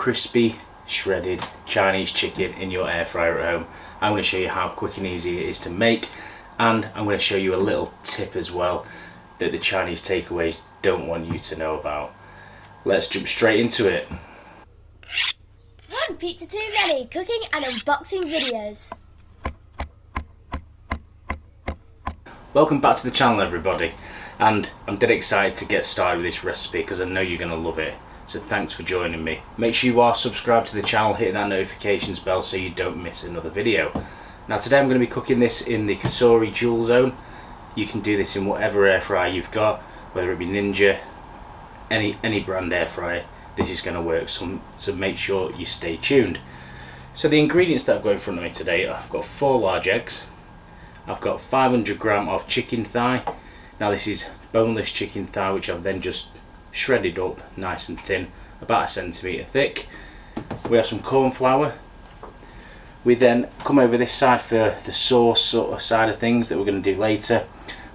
crispy, shredded Chinese chicken in your air fryer at home. I'm going to show you how quick and easy it is to make, and I'm going to show you a little tip as well that the Chinese takeaways don't want you to know about. Let's jump straight into it. 1 pizza too many cooking and unboxing videos. Welcome back to the channel, everybody, and I'm dead excited to get started with this recipe because I know you're going to love it. So thanks for joining me. Make sure you are subscribed to the channel, hit that notifications bell so you don't miss another video. Now today I'm going to be cooking this in the Cosori Dual Zone. You can do this in whatever air fryer you've got, whether it be Ninja, any brand air fryer. This is going to work, so make sure you stay tuned. So the ingredients that I've got in front of me today, I've got 4 large eggs, I've got 500 grams of chicken thigh. Now this is boneless chicken thigh, which I've then just shredded up nice and thin, about 1 centimetre thick. We have some corn flour. We then come over this side for the sauce sort of side of things that we're going to do later.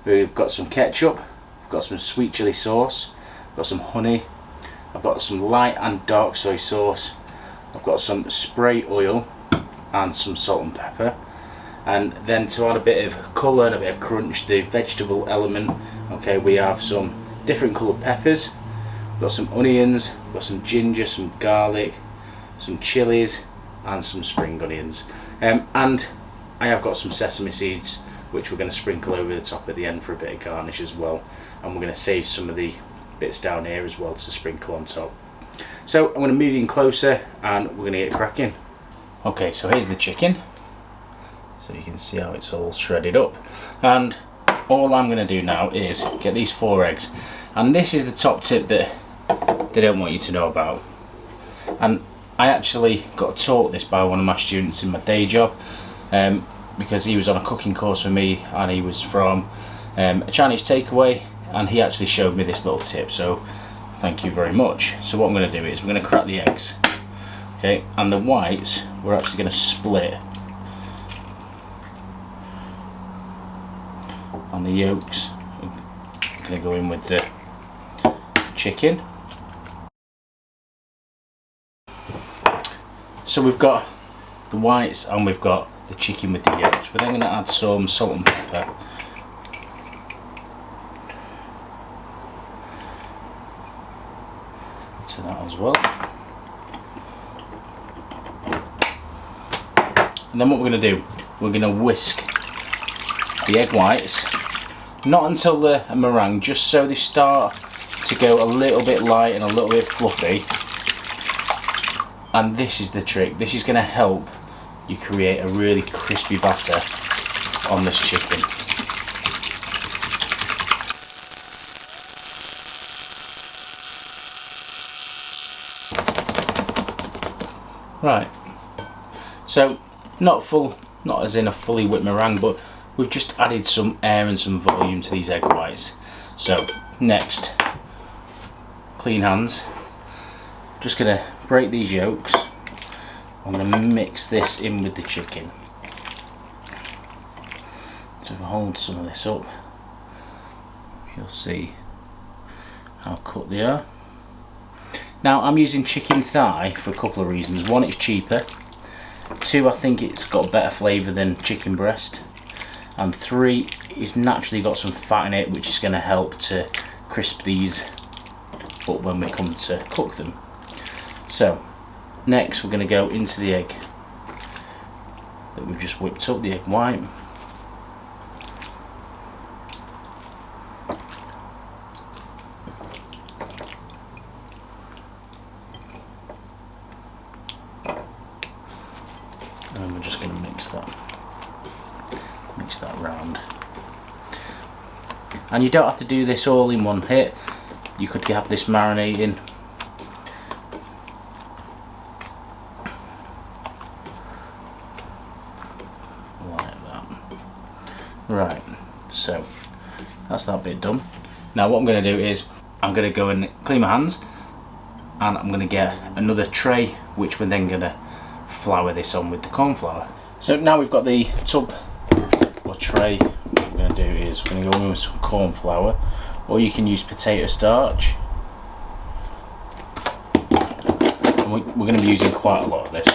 We've got some ketchup, we've got some sweet chilli sauce, I've got some honey, I've got some light and dark soy sauce, I've got some spray oil and some salt and pepper. And then to add a bit of colour and a bit of crunch, the vegetable element, okay, we have some different coloured peppers, we've got some onions, we've got some ginger, some garlic, some chilies and some spring onions. And I have got some sesame seeds which we're going to sprinkle over the top at the end for a bit of garnish as well. And we're going to save some of the bits down here as well to sprinkle on top. So I'm going to move in closer and we're going to get cracking. Okay, so here's the chicken. So you can see how it's all shredded up, and all I'm going to do now is get these 4 eggs, and this is the top tip that they don't want you to know about. And I actually got taught this by one of my students in my day job, because he was on a cooking course with me and he was from a Chinese takeaway, and he actually showed me this little tip, so thank you very much. So what I'm going to do is we're going to crack the eggs, okay, and the whites we're actually going to split, and the yolks are going to go in with the chicken. So we've got the whites and we've got the chicken with the yolks. We're then going to add some salt and pepper. To that as well. And then what we're going to do, we're going to whisk the egg whites, not until they're a meringue, just so they start to go a little bit light and a little bit fluffy. And this is the trick. This is going to help you create a really crispy batter on this chicken. Right, so not as in a fully whipped meringue, but we've just added some air and some volume to these egg whites. So next, clean hands, just going to break these yolks. I'm going to mix this in with the chicken. So if I hold some of this up, you'll see how cut they are. Now I'm using chicken thigh for a couple of reasons. 1, it's cheaper. 2, I think it's got a better flavour than chicken breast. And 3, it's naturally got some fat in it, which is going to help to crisp these up when we come to cook them. So next we're going to go into the egg that we've just whipped up, the egg white. And we're just going to mix that round. And you don't have to do this all in one hit. You could have this marinating like that. Right, so that's that bit done. Now what I'm going to do is I'm going to go and clean my hands, and I'm going to get another tray which we're then going to flour this on with the corn flour. So now we've got the tub or tray. What we're going to do is we're going to go in with some corn flour, or you can use potato starch. We're and we're going to be using quite a lot of this.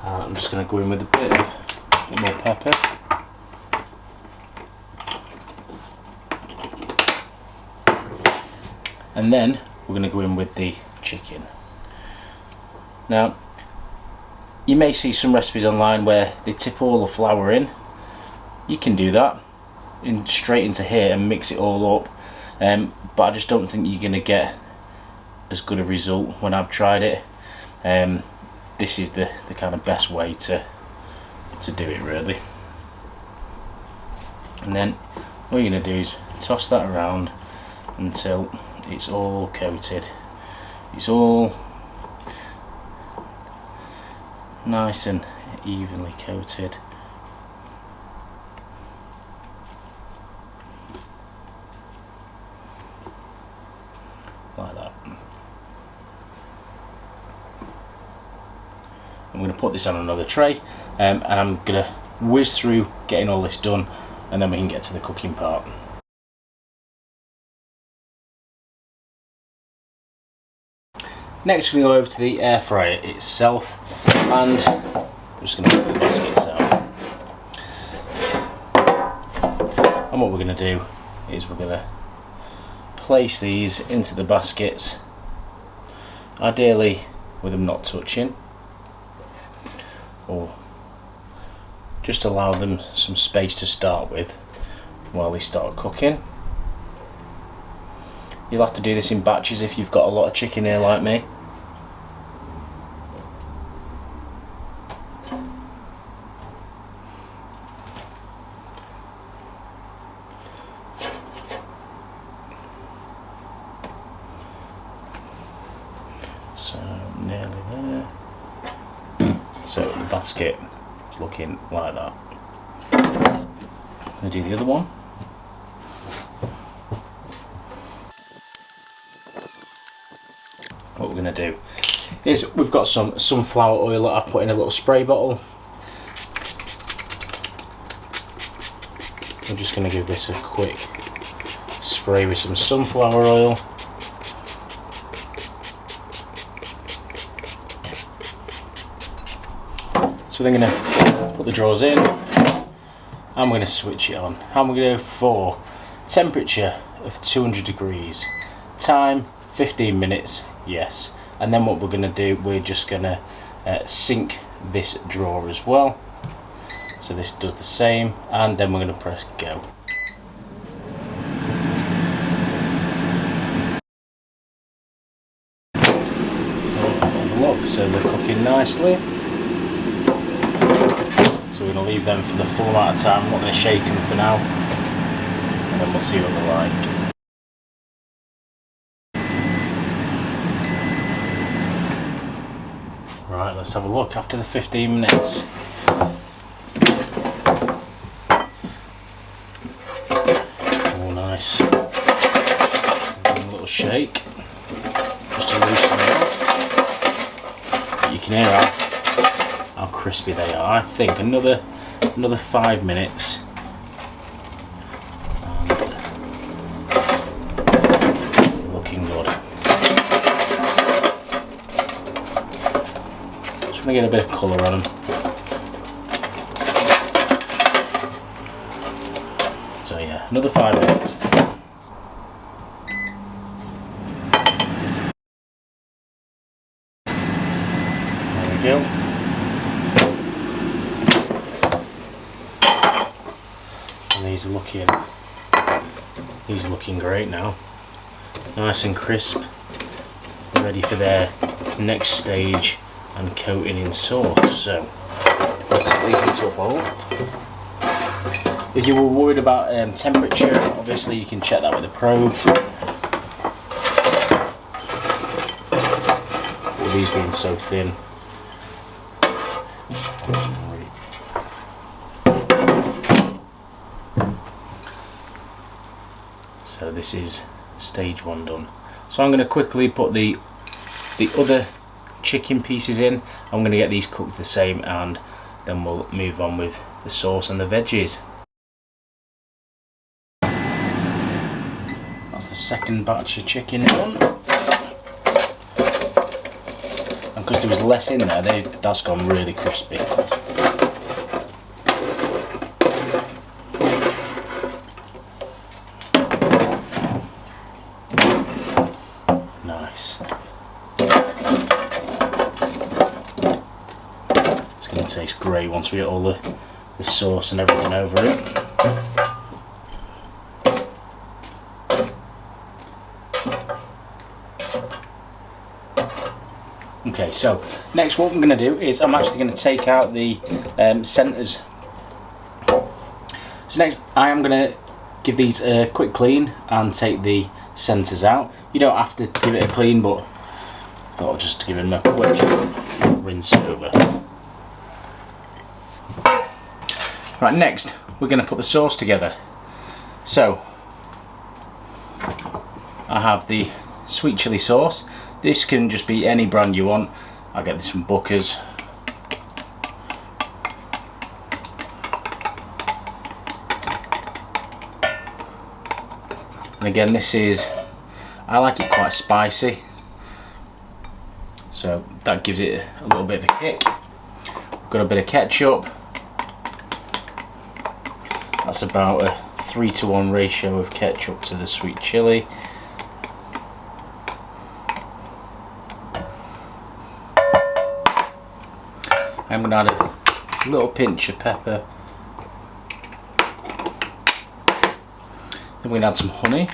I'm just going to go in with a bit more pepper. And then we're going to go in with the chicken. Now, you may see some recipes online where they tip all the flour in. You can do that straight into here and mix it all up, but I just don't think you're going to get as good a result when I've tried it. This is the kind of best way to do it, really. And then all you're going to do is toss that around until it's all coated. It's all nice and evenly coated. Like that. I'm going to put this on another tray, and I'm going to whiz through getting all this done, and then we can get to the cooking part. Next we go over to the air fryer itself, and I'm just going to put the baskets out. And what we're going to do is we're going to place these into the baskets, ideally with them not touching, or just allow them some space to start with while they start cooking. You'll have to do this in batches if you've got a lot of chicken here like me. So nearly there. So the basket is looking like that. I'm going to do the other one. What we're going to do is we've got some sunflower oil that I've put in a little spray bottle. I'm just going to give this a quick spray with some sunflower oil. So then I'm going to put the drawers in. I'm going to switch it on. I'm going to go for temperature of 200 degrees. Time 15 minutes. Yes, and then what we're going to do, we're just going to sync this drawer as well. So this does the same, and then we're going to press go. Have a look, so they're cooking nicely. So we're going to leave them for the full amount of time. I'm not going to shake them for now, and then we'll see what they're like. Right, let's have a look after the 15 minutes. Oh, nice. A little shake, just to loosen them up. But you can hear how crispy they are. I think another 5 minutes. And looking good. Just want to get a bit of colour on them. So yeah, another 5 minutes. There we go. And these are looking great now. Nice and crisp. Ready for their next stage and coating in sauce. So let's put these into a bowl. If you were worried about temperature, obviously you can check that with a probe. With these being so thin. So this is stage 1 done. So I'm going to quickly put the other chicken pieces in. I'm going to get these cooked the same, and then we'll move on with the sauce and the veggies. That's the second batch of chicken done. And because there was less in there, that's gone really crispy. Nice. It's going to taste great once we get all the sauce and everything over it. Okay, so next what I'm going to do is I'm actually going to take out the centres. So next I am going to give these a quick clean and take the centres out. You don't have to give it a clean, but I thought I'd just give them a quick rinse over. Right, next we're going to put the sauce together. So I have the sweet chilli sauce. This can just be any brand you want. I'll get this from Booker's. And again, I like it quite spicy, so that gives it a little bit of a kick. We've got a bit of ketchup. That's about a 3:1 ratio of ketchup to the sweet chilli. I'm going to add a little pinch of pepper. Then we're going to add some honey.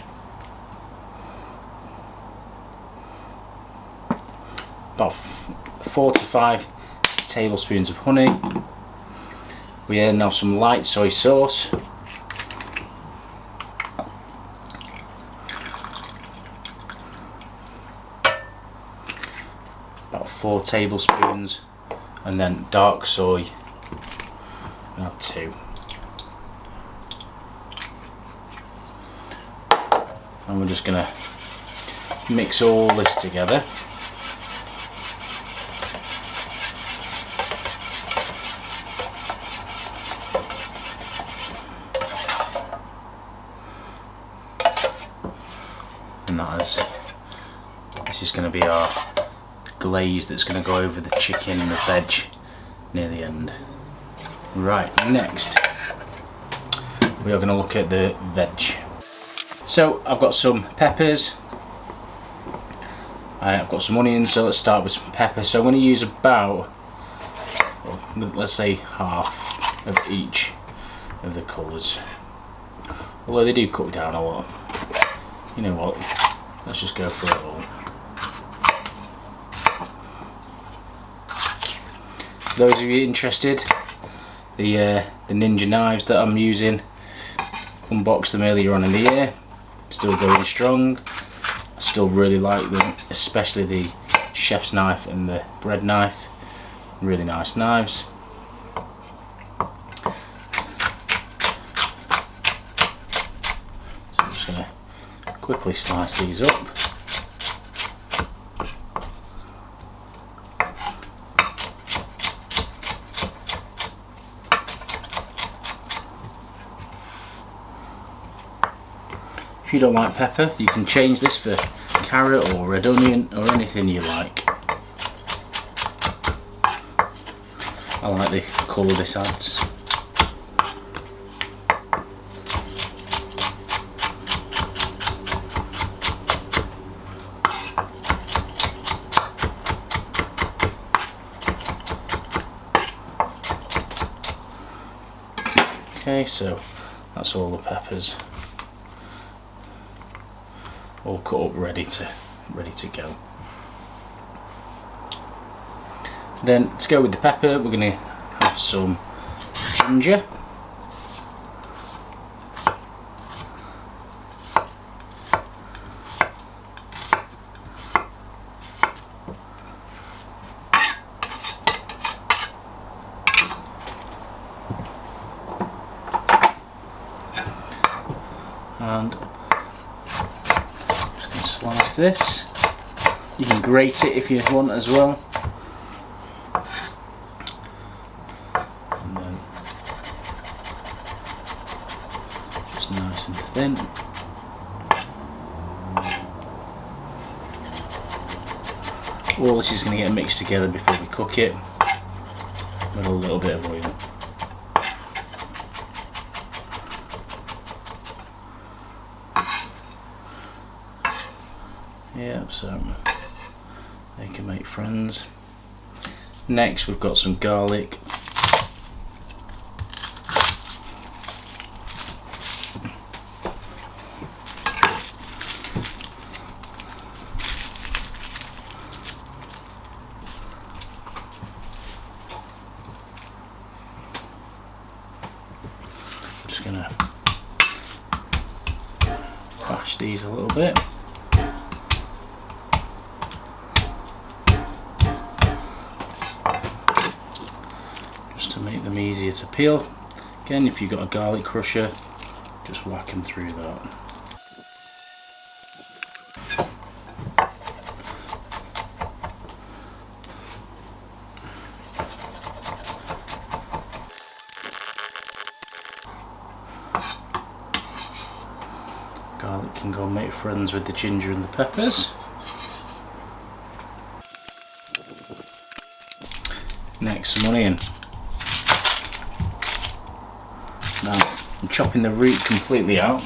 About 45 tablespoons of honey. We then have some light soy sauce. About 4 tablespoons. And then dark soy, I'll have 2. And we're just going to mix all this together. And this is going to be our glaze that's going to go over the chicken and the veg near the end. Right, next we are going to look at the veg. So I've got some peppers, I've got some onions, so let's start with some pepper. So I'm going to use about, let's say, half of each of the colours, although they do cook down a lot. You know what, let's just go for it all. For those of you interested, the Ninja knives that I'm using, unboxed them earlier on in the year, still going strong. I still really like them, especially the chef's knife and the bread knife. Really nice knives. So I'm just going to quickly slice these up. If you don't like pepper, you can change this for carrot or red onion or anything you like. I like the colour this adds. Okay, so that's all the peppers. All cut up, ready to go. Then to go with the pepper, we're going to have some ginger. And slice this. You can grate it if you want as well. And then just nice and thin. All this is going to get mixed together before we cook it with a little bit of oil. Yeah, so they can make friends. Next we've got some garlic. I'm just gonna bash these a little bit. To make them easier to peel. Again, if you've got a garlic crusher, just whack them through that. Garlic can go and make friends with the ginger and the peppers. Next, some onion. Now, I'm chopping the root completely out.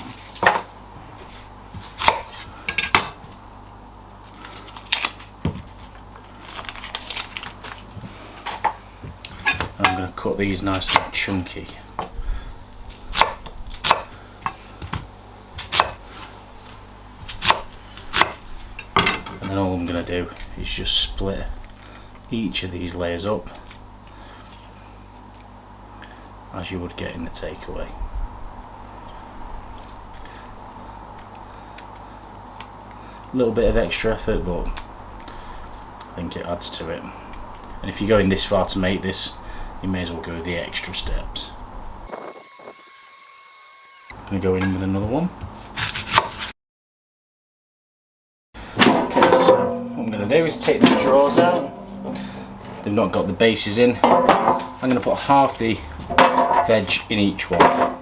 And I'm going to cut these nice and chunky. And then all I'm going to do is just split each of these layers up as you would get in the takeaway. A little bit of extra effort, but I think it adds to it. And if you're going this far to make this, you may as well go the extra steps. I'm going to go in with another one. Okay, so what I'm going to do is take the drawers out. They've not got the bases in. I'm going to put half the veg in each one.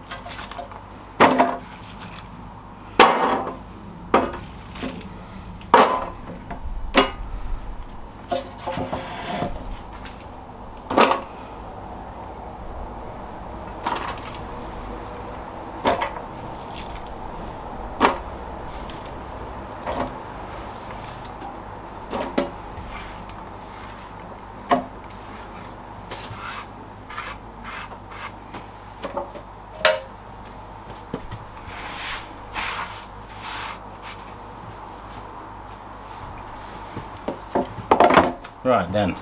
Right then,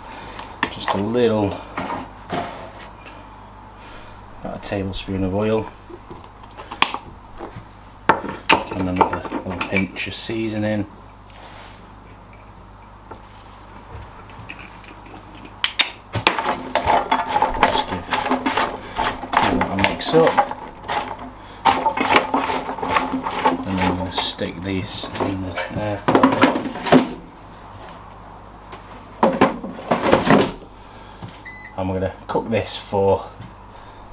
just a little, about a tablespoon of oil and another little pinch of seasoning. Just give that a mix up, and then I'm going to stick these in the air fryer. And we're going to cook this for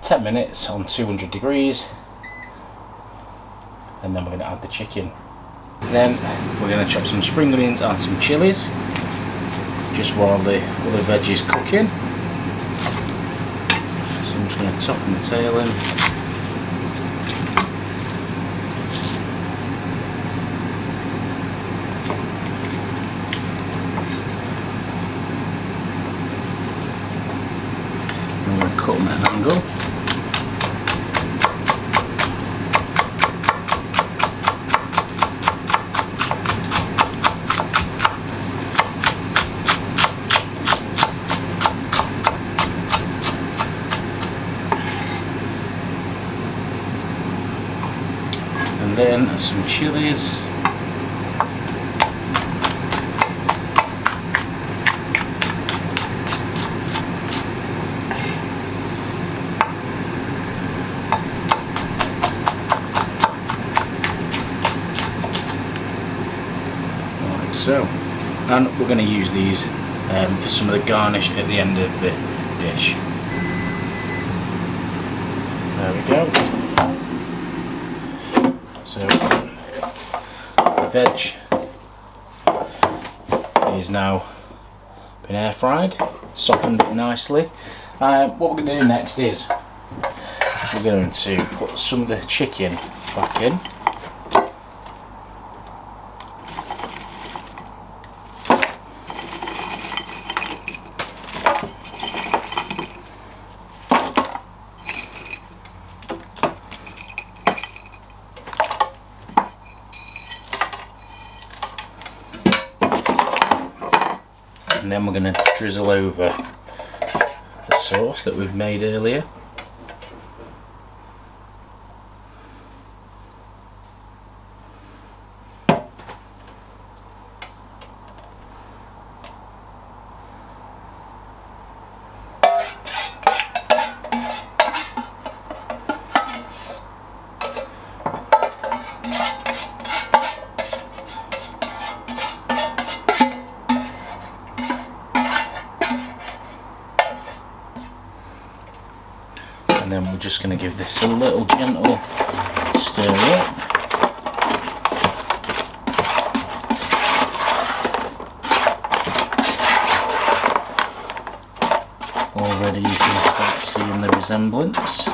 10 minutes on 200 degrees, and then we're going to add the chicken. Then we're going to chop some spring onions and some chilies just while the other veggies cooking. So I'm just going to top and the tail in. I'm going to cut them at an angle. And then some chilies. So, and we're going to use these for some of the garnish at the end of the dish. There we go. So, the veg is now been air fried, softened it nicely. What we're going to do next is we're going to put some of the chicken back in. And then we're going to drizzle over the sauce that we've made earlier. And then we're just going to give this a little gentle stir up. Already you can start seeing the resemblance.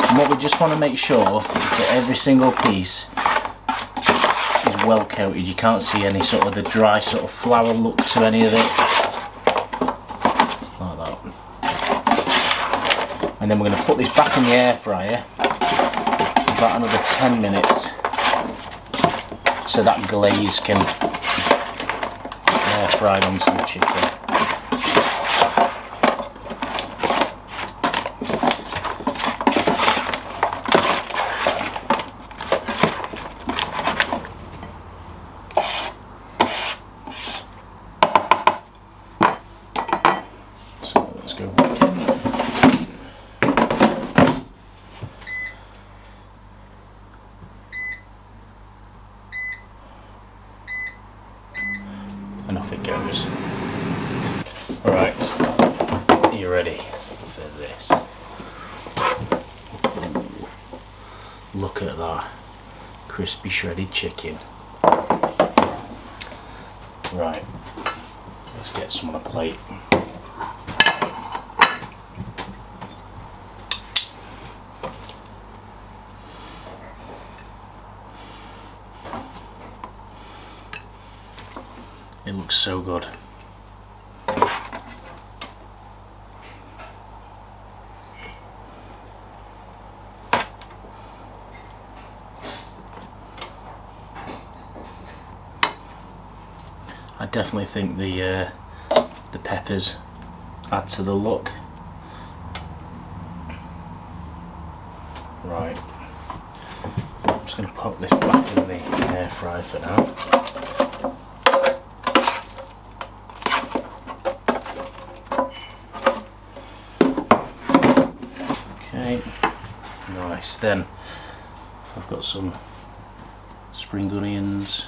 And what we just want to make sure is that every single piece is well coated. You can't see any sort of the dry sort of flour look to any of it. And then we're going to put this back in the air fryer for about another 10 minutes so that glaze can air fried onto the chicken. So let's go back in. And off it goes. Alright, are you ready for this? Ooh, look at that crispy shredded chicken. Right, let's get some on a plate. It looks so good. I definitely think the peppers add to the look. Right, I'm just going to pop this back in the air fryer for now. Okay, nice. Then I've got some spring onions,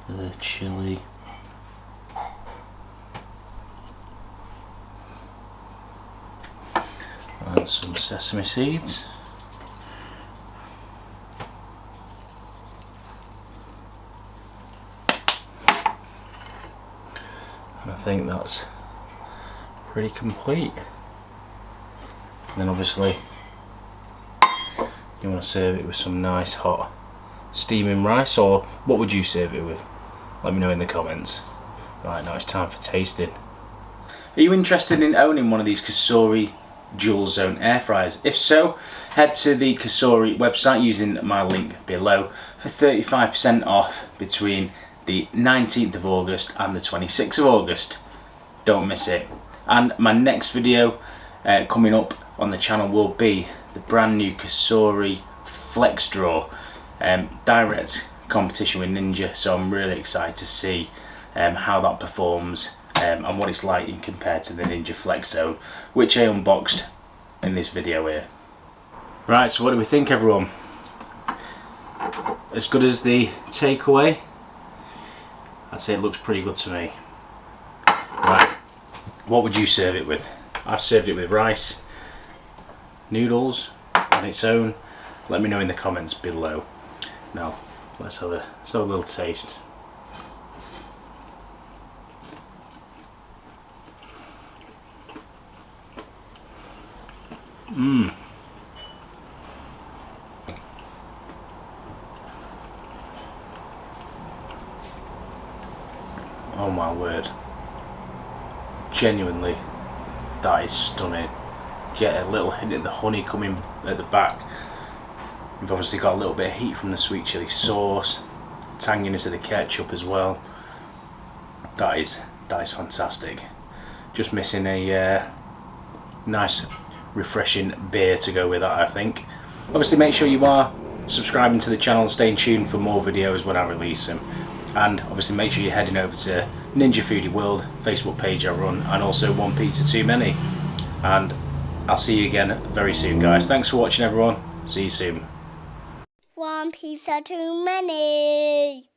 the chilli, and some sesame seeds. And I think that's pretty complete. And then obviously you want to serve it with some nice hot steaming rice, or what would you serve it with? Let me know in the comments. Right, now it's time for tasting. Are you interested in owning one of these Cosori dual zone air fryers? If so, head to the Cosori website using my link below for 35% off between the 19th of August and the 26th of August. Don't miss it. And my next video coming up on the channel will be the brand new Cosori Flex Draw, direct competition with Ninja, so I'm really excited to see how that performs and what it's like in compared to the Ninja Flex Zone, which I unboxed in this video here. Right, so what do we think, everyone? As good as the takeaway? I'd say it looks pretty good to me. Right, what would you serve it with? I've served it with rice, noodles on its own. Let me know in the comments below. Now, Let's have a little taste. Mmm. Oh my word. Genuinely, that is stunning. Get a little hint of the honey coming at the back. You've obviously got a little bit of heat from the sweet chilli sauce, tanginess of the ketchup as well. That is fantastic. Just missing a nice refreshing beer to go with that, I think. Obviously make sure you are subscribing to the channel and staying tuned for more videos when I release them. And obviously make sure you're heading over to Ninja Foodie World Facebook page I run, and also One Pizza Too Many. And I'll see you again very soon, guys. Thanks for watching, everyone. See you soon. One pizza too many.